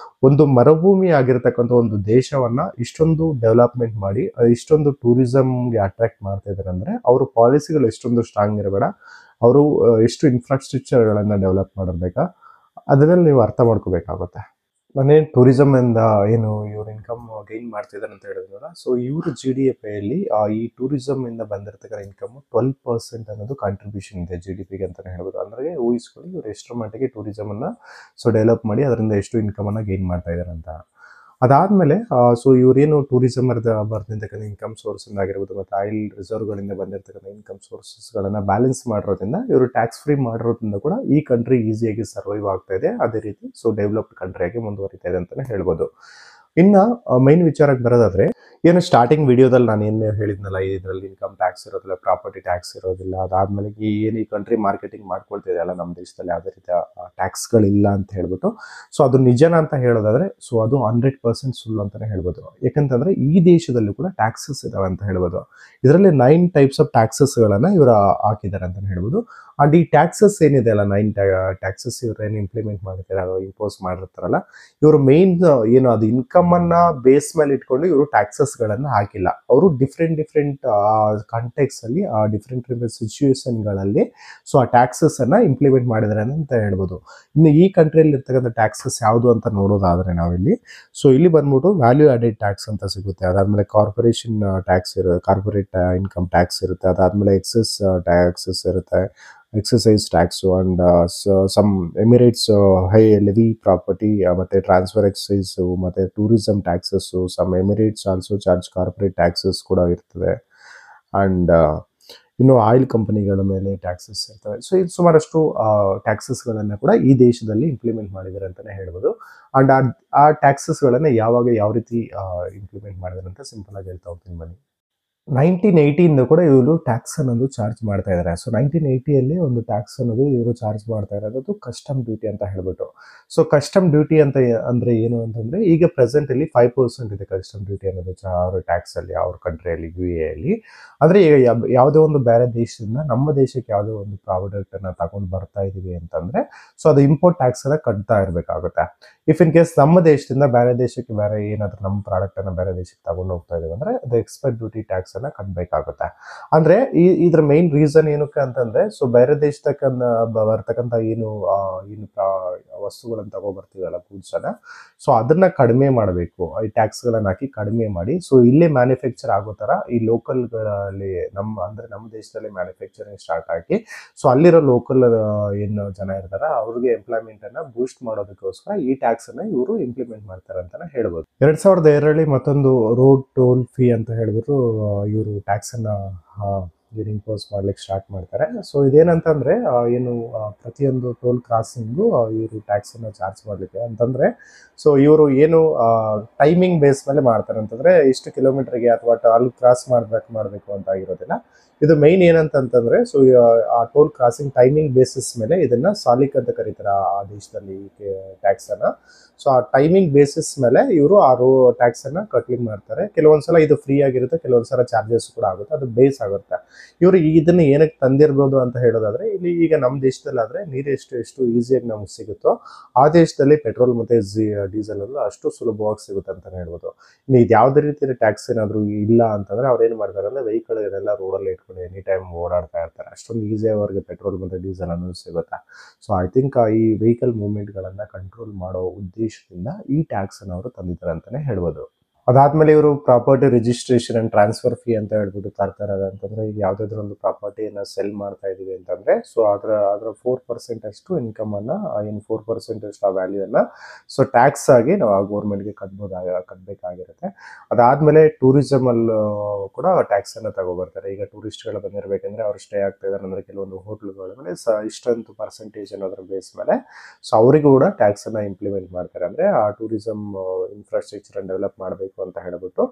ಒಂದು ಮರುಭೂಮಿ ಆಗಿರ್ತಕ್ಕಂಥ ಒಂದು ದೇಶವನ್ನ ಇಷ್ಟೊಂದು ಡೆವಲಪ್ಮೆಂಟ್ ಮಾಡಿ ಇಷ್ಟೊಂದು ಟೂರಿಸಂಗೆ ಅಟ್ರಾಕ್ಟ್ ಮಾಡ್ತಾ ಇದಾರೆ ಅಂದ್ರೆ ಅವ್ರ ಪಾಲಿಸಿಗಳು ಎಷ್ಟೊಂದು ಸ್ಟ್ರಾಂಗ್ ಇರಬೇಡ, ಅವರು ಎಷ್ಟು ಇನ್ಫ್ರಾಸ್ಟ್ರಕ್ಚರ್ಗಳನ್ನ ಡೆವಲಪ್ ಮಾಡಿರ್ಬೇಕಾ ಅದನ್ನೆಲ್ಲ ನೀವು ಅರ್ಥ ಮಾಡ್ಕೋಬೇಕಾಗುತ್ತೆ. ನಾನೇನು ಟೂರಿಸಂ ಇಂದ ಏನು ಇವ್ರ ಇನ್ಕಮ್ ಗೈನ್ ಮಾಡ್ತಿದ್ದಾರೆ ಅಂತ ಹೇಳಿದ್ರಲ್ಲ, ಸೊ ಇವರು GDP ಅಲ್ಲಿ ಈ ಟೂರಿಸಂ ಇಂದ ಬಂದಿರತಕ್ಕಂಥ ಇನ್ಕಮ್ 12% ಅನ್ನೋದು ಕಾಂಟ್ರಿಬ್ಯೂಷನ್ ಇದೆ GDPಗೆ ಅಂತಾನೆ ಹೇಳ್ಬೋದು. ಅಂದ್ರೆ ಊಹಿಸ್ಕೊಳ್ಳಿ ಇವ್ರು ಎಷ್ಟರ ಮಟ್ಟಿಗೆ ಟೂರಿಸಂ ಅನ್ನ ಸೊ ಡೆವಲಪ್ ಮಾಡಿ ಅದರಿಂದ ಎಷ್ಟು ಇನ್ಕಮ್ ಅನ್ನ ಗೈನ್ ಮಾಡ್ತಾ ಇದ್ದಾರೆ ಅಂತ. ಅದಾದ್ಮೇಲೆ ಸೊ ಇವರೇನು ಟೂರಿಸಂ ಬರ್ತಿರ್ತಕ್ಕಂಥ ಇನ್ಕಮ್ ಸೋರ್ಸ್ ಆಗಿರ್ಬೋದು ಮತ್ತು ಆಯಿಲ್ ರಿಸರ್ವ್ಗಳಿಂದ ಬಂದಿರತಕ್ಕಂಥ ಇನ್ಕಮ್ ಸೋರ್ಸಸ್ಗಳನ್ನ ಬ್ಯಾಲೆನ್ಸ್ ಮಾಡಿರೋದ್ರಿಂದ ಇವರು ಟ್ಯಾಕ್ಸ್ ಫ್ರೀ ಮಾಡಿರೋದ್ರಿಂದ ಕೂಡ ಈ ಕಂಟ್ರಿ ಈಸಿಯಾಗಿ ಸರ್ವೈವ್ ಆಗ್ತಾ ಇದೆ. ಅದೇ ರೀತಿ ಸೊ ಡೆವಲಪ್ಡ್ ಕಂಟ್ರಿಯಾಗಿ ಮುಂದುವರಿತಾ ಇದೆ ಅಂತಾನೆ ಹೇಳ್ಬೋದು. ಇನ್ನ ಮೈನ್ ವಿಚಾರಕ್ಕೆ ಬರೋದಾದ್ರೆ, ಏನು ಸ್ಟಾರ್ಟಿಂಗ್ ವಿಡಿಯೋದಲ್ಲಿ ನಾನು ಏನು ಹೇಳಿದ್ನಲ್ಲ, ಇದರಲ್ಲಿ ಇನ್ಕಮ್ ಟ್ಯಾಕ್ಸ್ ಇರೋದಿಲ್ಲ, ಪ್ರಾಪರ್ಟಿ ಟ್ಯಾಕ್ಸ್ ಇರೋದಿಲ್ಲ, ಅದಾದ್ಮೇಲೆ ಏನು ಈ ಕಂಟ್ರಿ ಮಾರ್ಕೆಟಿಂಗ್ ಮಾಡ್ಕೊಳ್ತಿದೆ ಅಲ್ಲ ನಮ್ಮ ದೇಶದಲ್ಲಿ ಯಾವುದೇ ರೀತಿಯ ಟ್ಯಾಕ್ಸ್ಗಳಿಲ್ಲ ಅಂತ ಹೇಳ್ಬಿಟ್ಟು, ಸೊ ಅದು ನಿಜನ ಅಂತ ಹೇಳೋದಾದ್ರೆ ಸೊ ಅದು 100% ಸುಳ್ಳು ಅಂತಾನೆ ಹೇಳ್ಬೋದು. ಯಾಕಂತಂದ್ರೆ ಈ ದೇಶದಲ್ಲೂ ಕೂಡ ಟ್ಯಾಕ್ಸಸ್ ಇದಾವೆ ಅಂತ ಹೇಳ್ಬೋದು. ಇದರಲ್ಲಿ 9 ಟೈಪ್ಸ್ ಆಫ್ ಟ್ಯಾಕ್ಸಸ್ಗಳನ್ನ ಇವರು ಹಾಕಿದ್ದಾರೆ ಅಂತಾನೆ ಹೇಳ್ಬೋದು. ಅಂಡ್ ಈ ಟ್ಯಾಕ್ಸಸ್ ಏನಿದೆ ಅಲ್ಲ 9 ಟ್ಯಾಕ್ಸಸ್ ಇವ್ರು ಏನು ಇಂಪ್ಲಿಮೆಂಟ್ ಮಾಡ್ತಾರೆ ಇಂಪೋಸ್ ಮಾಡಿರ್ತಾರಲ್ಲ, ಇವರು ಮೇನ್ ಏನು ಅದು ಇನ್ಕಮ್ ಅನ್ನ ಬೇಸ್ ಮೇಲೆ ಇಟ್ಕೊಂಡು ಇವರು ಟ್ಯಾಕ್ಸಸ್ ಗಳನ್ನ ಹಾಕಿಲ್ಲ. ಅವರು ಡಿಫ್ರೆಂಟ್ ಕಾಂಟೆಕ್ಸ್ ಅಲ್ಲಿ ಡಿಫ್ರೆಂಟ್ ಸಿಚುಯೇಷನ್ ಗಳಲ್ಲಿ ಸೊ ಆ ಟ್ಯಾಕ್ಸಸ್ ಅನ್ನ ಇಂಪ್ಲಿಮೆಂಟ್ ಮಾಡಿದ್ದಾರೆ ಅಂತ ಹೇಳ್ಬೋದು. ಇನ್ನು ಈ ಕಂಟ್ರಿಯಲ್ಲಿ ಇರ್ತಕ್ಕಂಥ ಟ್ಯಾಕ್ಸಸ್ ಯಾವುದು ಅಂತ ನೋಡೋದಾದ್ರೆ ನಾವಿಲ್ಲಿ ಸೊ ಇಲ್ಲಿ ಬಂದ್ಬಿಟ್ಟು ವ್ಯಾಲ್ಯೂ ಆಡೆಡ್ ಟ್ಯಾಕ್ಸ್ ಅಂತ ಸಿಗುತ್ತೆ. ಅದಾದ್ಮೇಲೆ ಕಾರ್ಪೊರೇಷನ್ ಟ್ಯಾಕ್ಸ್ ಇರುತ್ತೆ, ಕಾರ್ಪೊರೇಟ್ ಇನ್ಕಮ್ ಟ್ಯಾಕ್ಸ್ ಇರುತ್ತೆ, ಅದಾದ್ಮೇಲೆ ಎಕ್ಸೆಸ್ ಟ್ಯಾಕ್ಸಸ್ ಇರುತ್ತೆ, excise tax and some emirates high levy property ಮತ್ತು ಟ್ರಾನ್ಸ್ಫರ್ ಎಕ್ಸೈಸು ಮತ್ತು tourism taxes some emirates also charge corporate taxes ಕೂಡ ಇರ್ತದೆ. ಆ್ಯಂಡ್ ಇನ್ನು ಆಯಿಲ್ ಕಂಪನಿಗಳ ಮೇಲೆ ಟ್ಯಾಕ್ಸಸ್ ಇರ್ತವೆ. ಸೊ ಇದು ಸುಮಾರಷ್ಟು ಟ್ಯಾಕ್ಸಸ್ಗಳನ್ನು ಕೂಡ ಈ ದೇಶದಲ್ಲಿ ಇಂಪ್ಲಿಮೆಂಟ್ ಮಾಡಿದ್ದಾರೆ ಅಂತಲೇ ಹೇಳ್ಬೋದು. ಆ್ಯಂಡ್ ಆ ಟ್ಯಾಕ್ಸಸ್ಗಳನ್ನು ಯಾವಾಗ ಯಾವ ರೀತಿ ಇಂಪ್ಲಿಮೆಂಟ್ ಮಾಡಿದ್ದಾರೆ ಅಂತ ಸಿಂಪಲ್ ಆಗಿ ಹೇಳ್ತಾ ಹೋಗ್ತೀನಿ ಬನ್ನಿ. 1980 ಕೂಡ ಇವರು ಟ್ಯಾಕ್ಸ್ ಅನ್ನೋದು ಚಾರ್ಜ್ ಮಾಡ್ತಾ ಇದ್ದಾರೆ. ಸೊ 1980 ಒಂದು ಟ್ಯಾಕ್ಸ್ ಅನ್ನೋದು ಇವರು ಚಾರ್ಜ್ ಮಾಡ್ತಾ ಇರೋದು ಕಸ್ಟಮ್ ಡ್ಯೂಟಿ ಅಂತ ಹೇಳ್ಬಿಟ್ಟು. ಸೊ ಕಸ್ಟಮ್ ಡ್ಯೂಟಿ ಅಂತ ಅಂದ್ರೆ ಏನು ಅಂತಂದ್ರೆ, ಈಗ ಪ್ರೆಸೆಂಟ್ ಅಲ್ಲಿ 5% ಇದೆ ಕಸ್ಟಮ್ ಡ್ಯೂಟಿ ಅನ್ನೋದು ಅವ್ರ ಟ್ಯಾಕ್ಸ್ ಅಲ್ಲಿ, ಅವ್ರ ಕಂಟ್ರಿಯಲ್ಲಿ UAE ಅಲ್ಲಿ. ಆದ್ರೆ ಈಗ ಯಾವುದೇ ಒಂದು ಬೇರೆ ದೇಶದಿಂದ ನಮ್ಮ ದೇಶಕ್ಕೆ ಯಾವುದೋ ಒಂದು ಪ್ರಾಡಕ್ಟ್ ಅನ್ನ ತಗೊಂಡು ಬರ್ತಾ ಇದೀವಿ ಅಂತಂದ್ರೆ, ಸೊ ಅದು ಇಂಪೋರ್ಟ್ ಟ್ಯಾಕ್ಸ್ ಅನ್ನ ಕಟ್ತಾ ಇರ್ಬೇಕಾಗುತ್ತೆ. ಇಫ್ ಇನ್ ಕೇಸ್ ನಮ್ಮ ದೇಶದಿಂದ ಬೇರೆ ದೇಶಕ್ಕೆ ಬೇರೆ ಏನಾದ್ರೂ ನಮ್ಮ ಪ್ರಾಡಕ್ಟ್ ಅನ್ನ ಬೇರೆ ದೇಶಕ್ಕೆ ತಗೊಂಡು ಹೋಗ್ತಾ ಇದೀವಿ ಅಂದ್ರೆ ಅದು ಎಕ್ಸ್ಪೈರ್ ಡ್ಯೂಟಿ ಟ್ಯಾಕ್ಸ್ ಅನ್ನ ಕಟ್ಟಬೇಕಾಗುತ್ತೆ. ಅಂದ್ರೆ ಇದ್ರ ಮೈನ್ ರೀಸನ್ ಏನಕ್ಕೆ ಅಂತಂದ್ರೆ, ಸೊ ಬೇರೆ ದೇಶದಕ್ಕಂತ ಬರ್ತಕ್ಕಂಥ ಏನು ವಸ್ತುಗಳನ್ನ ತಗೋ ಬರ್ತೀವಲ್ಲ, ಗೂಡ್ಸ್ ಅನ್ನ, ಸೊ ಅದನ್ನ ಕಡಿಮೆ ಮಾಡಬೇಕು, ಈ ಟ್ಯಾಕ್ಸ್ ಗಳನ್ನ ಹಾಕಿ ಕಡಿಮೆ ಮಾಡಿ, ಸೊ ಇಲ್ಲೇ ಮ್ಯಾನುಫ್ಯಾಕ್ಚರ್ ಆಗೋ ತರ ಈ ಲೋಕಲ್ಗಳಲ್ಲಿ ನಮ್ಮ ದೇಶದಲ್ಲಿ ಮ್ಯಾನುಫ್ಯಾಕ್ಚರಿಂಗ್ ಸ್ಟಾರ್ಟ್ ಆಗಿ, ಸೊ ಅಲ್ಲಿರೋ ಲೋಕಲ್ ಏನು ಜನ ಇರ್ತಾರ ಅವ್ರಿಗೆ ಎಂಪ್ಲಾಯ್ಮೆಂಟ್ ಅನ್ನ ಬೂಸ್ಟ್ ಮಾಡೋದಕ್ಕೋಸ್ಕರ ಈ ಟ್ಯಾಕ್ಸ್ ಅನ್ನ ಇವರು ಇಂಪ್ಲಿಮೆಂಟ್ ಮಾಡ್ತಾರೆ ಅಂತಾನೆ ಹೇಳ್ಬೋದು. 2002 ಮತ್ತೊಂದು ರೋಡ್ ಟೋಲ್ ಫೀ ಅಂತ ಹೇಳ್ಬಿಟ್ಟು ಇವರು ಟ್ಯಾಕ್ಸ್ ಅನ್ನ ಇಂಪೋಸ್ ಮಾಡ್ಲಿಕ್ಕೆ ಸ್ಟಾರ್ಟ್ ಮಾಡ್ತಾರೆ. ಸೊ ಇದೇನಂತಂದ್ರೆ ಏನು ಪ್ರತಿಯೊಂದು ಟೋಲ್ ಕ್ರಾಸಿಂಗು ಇವರು ಟ್ಯಾಕ್ಸ್ ಅನ್ನ ಚಾರ್ಜ್ ಮಾಡ್ಲಿಕ್ಕೆ ಅಂತಂದ್ರೆ, ಸೊ ಇವರು ಏನು ಟೈಮಿಂಗ್ ಬೇಸ್ ಮೇಲೆ ಮಾಡ್ತಾರೆ ಅಂತಂದ್ರೆ, ಇಷ್ಟು ಕಿಲೋಮೀಟರ್ಗೆ ಅಥವಾ ಅಲ್ಲಿ ಕ್ರಾಸ್ ಮಾಡಬೇಕು ಅಂತ ಆಗಿರೋದಿಲ್ಲ. ಇದು ಮೈನ್ ಏನಂತಂದ್ರೆ, ಸೊ ಆ ಟೋಲ್ ಕ್ರಾಸಿಂಗ್ ಟೈಮಿಂಗ್ ಬೇಸಿಸ್ ಮೇಲೆ ಇದನ್ನ ಸಾಲಿಕ್ ಅಂತ ಕರೀತಾರೆ ಆ ದೇಶದಲ್ಲಿ ಟ್ಯಾಕ್ಸ್ ಅನ್ನ. ಸೊ ಆ ಟೈಮಿಂಗ್ ಬೇಸಿಸ್ ಮೇಲೆ ಇವರು ಆ ಟ್ಯಾಕ್ಸ್ ಅನ್ನ ಕಟ್ಲಿಂಗ್ ಮಾಡ್ತಾರೆ. ಕೆಲವೊಂದ್ಸಲ ಇದು ಫ್ರೀ ಆಗಿರುತ್ತೆ, ಕೆಲವೊಂದ್ಸಲ ಚಾರ್ಜಸ್ ಕೂಡ ಆಗುತ್ತೆ, ಅದು ಬೇಸ್ ಆಗುತ್ತೆ. ಇವರು ಇದನ್ನ ಏನಕ್ಕೆ ತಂದಿರ್ಬೋದು ಅಂತ ಹೇಳೋದಾದ್ರೆ, ಇಲ್ಲಿ ಈಗ ನಮ್ಮ ದೇಶದಲ್ಲಿ ಆದ್ರೆ ನೀರು ಎಷ್ಟು ಈಸಿಯಾಗಿ ನಮ್ಗೆ ಸಿಗುತ್ತೋ, ಆ ದೇಶದಲ್ಲಿ ಪೆಟ್ರೋಲ್ ಮತ್ತೆ ಡೀಸೆಲ್ ಅನ್ನು ಅಷ್ಟು ಸುಲಭವಾಗಿ ಸಿಗುತ್ತೆ ಅಂತಾನೆ ಹೇಳ್ಬೋದು. ಇನ್ನು ಇದು ಯಾವುದೇ ರೀತಿಯ ಟ್ಯಾಕ್ಸ್ ಏನಾದ್ರು ಇಲ್ಲ ಅಂತಂದ್ರೆ, ಅವ್ರು ಏನ್ ಮಾಡ್ತಾರೆ ಅಂದ್ರೆ ವೆಹಿಕಲ್ ಎಲ್ಲ ರೋಡಲ್ಲಿ ಇಟ್ಕೊಂಡು ಎನಿ ಟೈಮ್ ಓಡಾಡ್ತಾ ಇರ್ತಾರೆ. ಅಷ್ಟೊಂದು ಈಸಿಯಾಗಿ ಅವ್ರಿಗೆ ಪೆಟ್ರೋಲ್ ಮತ್ತೆ ಡೀಸೆಲ್ ಅನ್ನೋದು ಸಿಗುತ್ತೆ. ಸೊ ಐ ಥಿಂಕ್ ಈ ವೆಹಿಕಲ್ ಮೂವ್ಮೆಂಟ್ ಗಳನ್ನ ಕಂಟ್ರೋಲ್ ಮಾಡೋ ಉದ್ದೇಶದಿಂದ ಈ ಟ್ಯಾಕ್ಸ್ ಅನ್ನು ಅವರು ತಂದಿದ್ದಾರೆ ಅಂತಾನೆ ಹೇಳ್ಬೋದು. ಅದಾದ್ಮೇಲೆ ಇವರು property registration and transfer fee ಅಂತ ಹೇಳ್ಬಿಟ್ಟು ತರ್ತಾರೆ. ಅಂತಂದ್ರೆ ಈಗ ಯಾವ್ದಾದ್ರು ಒಂದು ಪ್ರಾಪರ್ಟಿಯನ್ನ ಸೆಲ್ ಮಾಡ್ತಾ ಇದೀವಿ ಅಂತಂದ್ರೆ, ಸೊ ಅದರ 4% ಅಷ್ಟು ಇನ್ಕಮ್ ಅನ್ನ, ಏನು 4% ಅಷ್ಟು ಆ ವ್ಯಾಲ್ಯೂ ಅನ್ನ ಸೊ ಟ್ಯಾಕ್ಸ್ ಆಗಿ ನಾವು ಗೌರ್ಮೆಂಟ್ಗೆ ಕಟ್ಬೇಕಾಗಿರುತ್ತೆ. ಅದಾದ್ಮೇಲೆ ಟೂರಿಸಮ್ ಅಲ್ಲೂ ಕೂಡ ಟ್ಯಾಕ್ಸ್ ಅನ್ನ ತಗೋಬರ್ತಾರೆ. ಈಗ ಟೂರಿಸ್ಟ್ಗಳು ಬಂದಿರ್ಬೇಕಂದ್ರೆ ಅವ್ರು ಸ್ಟೇ ಆಗ್ತಾ ಇದಾರೆ ಅಂದ್ರೆ ಕೆಲವೊಂದು ಹೋಟ್ಲುಗಳ ಮೇಲೆ ಇಷ್ಟೊಂದು ಪರ್ಸೆಂಟೇಜ್ ಅನ್ನೋದ್ರ ಬೇಸ್ ಮೇಲೆ ಸೊ ಅವರಿಗೂ ಕೂಡ ಟ್ಯಾಕ್ಸ್ ಅನ್ನ ಇಂಪ್ಲಿಮೆಂಟ್ ಮಾಡ್ತಾರೆ. ಅಂದ್ರೆ ಆ ಟೂರಿಸಮ್ ಇನ್ಫ್ರಾಸ್ಟ್ರಕ್ಚರ್ ಡೆವಲಪ್ ಮಾಡಬೇಕು ಅಂತ ಹೇಳ್ಬಿಟ್ಟು,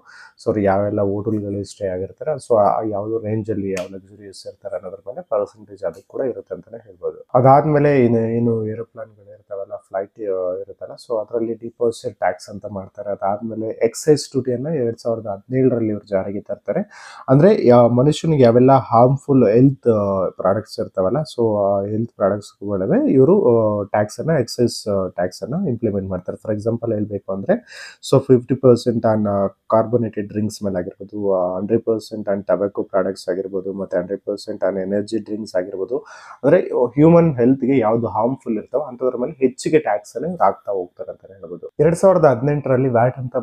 ಸೊ ಯಾವೆಲ್ಲ ಹೋಟೆಲ್ಗಳು ಸ್ಟೇ ಆಗಿರ್ತಾರೆ, ಸೊ ಯಾವ್ದು ರೇಂಜ್ ಅಲ್ಲಿ ಯಾವ ಲಕ್ಸುರಿಯಸ್ ಇರ್ತಾರೆ ಅನ್ನೋದ್ರ ಮೇಲೆ ಪರ್ಸೆಂಟೇಜ್ ಅದಕ್ಕೆ ಕೂಡ ಇರುತ್ತೆ ಅಂತಾನೆ ಹೇಳ್ಬೋದು. ಅದಾದ್ಮೇಲೆ ಏನು ಏರೋಪ್ಲೇನ್ಗಳು ಇರ್ತಾವಲ್ಲ, ಫ್ಲೈಟ್ ಇರುತ್ತಲ್ಲ, ಸೊ ಅದರಲ್ಲಿ ಡಿಪಾಸಿಟ್ ಟ್ಯಾಕ್ಸ್ ಅಂತ ಮಾಡ್ತಾರೆ. ಅದಾದ್ಮೇಲೆ ಎಕ್ಸೈಸ್ ಡ್ಯೂಟಿಯನ್ನ 2017 ಇವರು ಜಾರಿಗೆ ತರ್ತಾರೆ. ಅಂದ್ರೆ ಮನುಷ್ಯನಿಗೆ ಯಾವೆಲ್ಲ ಹಾರ್ಮ್ಫುಲ್ ಹೆಲ್ತ್ ಪ್ರಾಡಕ್ಟ್ಸ್ ಇರ್ತಾವಲ್ಲ, ಸೊ ಹೆಲ್ತ್ ಪ್ರಾಡಕ್ಟ್ಸ್ ಇವರು ಟ್ಯಾಕ್ಸ್ ಅನ್ನ ಎಕ್ಸೈಸ್ ಟ್ಯಾಕ್ಸ್ ಅನ್ನ ಇಂಪ್ಲಿಮೆಂಟ್ ಮಾಡ್ತಾರೆ. ಫಾರ್ ಎಕ್ಸಾಂಪಲ್ ಹೇಳ್ಬೇಕು ಅಂದ್ರೆ, ಸೊ 50% ಆನ್ ಕಾರ್ಬೋನೇಟೆಡ್ ಡ್ರಿಂಕ್ಸ್ ಮೇಲೆ ಆಗಿರ್ಬೋದು, 100% ಆನ್ ಟೊಬ್ಯಾಕೊ ಪ್ರಾಡಕ್ಟ್ಸ್ ಆಗಿರ್ಬೋದು, ಮತ್ತೆ 100% ಆನ್ ಎನರ್ಜಿ ಡ್ರಿಂಕ್ಸ್ ಆಗಿರ್ಬೋದು, ಅಂದ್ರೆ ಹ್ಯೂಮನ್ ಹೆಲ್ತ್ಗೆ ಯಾವ್ದು ಹಾರ್ಮ್ಫುಲ್ ಇರ್ತಾವ ಅಂತದ್ರ ಮೇಲೆ ಹೆಚ್ಚಿಗೆ ಟ್ಯಾಕ್ಸ್ ಅನ್ನು ಹಾಕ್ತಾ ಹೋಗ್ತಾರೆ ಅಂತ ಹೇಳ್ಬೋದು. 2018 ವ್ಯಾಟ್ ಅಂತ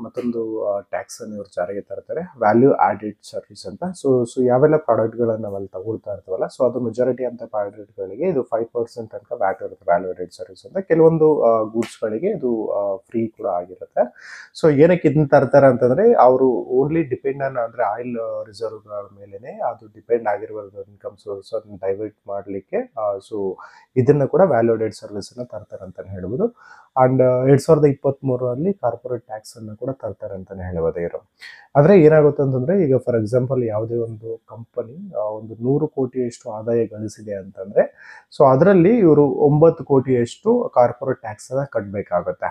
ಮತ್ತೊಂದು ಟ್ಯಾಕ್ಸ್ ಅನ್ನು ಇವರು ಜಾರಿಗೆ ತರ್ತಾರೆ, ವ್ಯಾಲ್ಯೂ ಆಡೆಡ್ ಸರ್ವಿಸ್ ಅಂತ. ಸೊ ಯಾವೆಲ್ಲ ಪ್ರಾಡಕ್ಟ್ ಗಳನ್ನ ನಾವಲ್ಲಿ ತಗೊಳ್ತಾ ಇರ್ತಾವಲ್ಲ, ಸೊ ಅದು ಮೆಜಾರಿಟಿ ಅಂತ ಪ್ರಾಡಕ್ಟ್ ಗಳಿಗೆ ಇದು 5% ತನಕ ವ್ಯಾಟ್ ಇರುತ್ತೆ, ವ್ಯಾಲ್ಯೂ ಆಡೆಡ್ ಸರ್ವಿಸ್ ಅಂತ. ಕೆಲವೊಂದು ಗೂಡ್ಸ್ ಗಳಿಗೆ ಇದು ಫ್ರೀ ಕೂಡ ಆಗಿರುತ್ತೆ. ಸೊ ಏನಕ್ಕೆ ಇದನ್ನ ತರ್ತಾರೆ ಅಂತಂದ್ರೆ, ಅವರು ಓನ್ಲಿ ಡಿಪೆಂಡ್ ಅಂದ್ರೆ ಆಯಿಲ್ ರಿಸರ್ವ್ ಗಳ ಮೇಲೆನೆ ಅದು ಡಿಪೆಂಡ್ ಆಗಿರುವ ಇನ್ಕಮ್ ಸೋರ್ಸ್ ಅದನ್ನ ಡೈವರ್ಟ್ ಮಾಡ್ಲಿಕ್ಕೆ, ಸೊ ಇದನ್ನ ಕೂಡ ವ್ಯಾಲ್ಯೂ ಆಡೆಡ್ ಸರ್ವಿಸ್ ಅನ್ನ ತರ್ತಾರೆ ಅಂತಾನೆ ಹೇಳ್ಬೋದು. ಅಂಡ್ 2023 ಕಾರ್ಪೊರೇಟ್ ಟ್ಯಾಕ್ಸ್ ಅನ್ನ ಕೂಡ ತರ್ತಾರೆ ಅಂತಾನೆ ಹೇಳ್ಬೋದು ಇವರು. ಆದ್ರೆ ಏನಾಗುತ್ತೆ ಅಂತಂದ್ರೆ, ಈಗ ಫಾರ್ ಎಕ್ಸಾಂಪಲ್ ಯಾವುದೇ ಒಂದು ಕಂಪನಿ ಒಂದು 100 ಕೋಟಿಯಷ್ಟು ಆದಾಯ ಗಳಿಸಿದೆ ಅಂತಂದ್ರೆ, ಸೊ ಅದರಲ್ಲಿ ಇವರು 9 ಕೋಟಿಯಷ್ಟು ಕಾರ್ಪೊರೇಟ್ ಟ್ಯಾಕ್ಸ್ ಅನ್ನ ಕಟ್ಟಬೇಕಾಗುತ್ತೆ.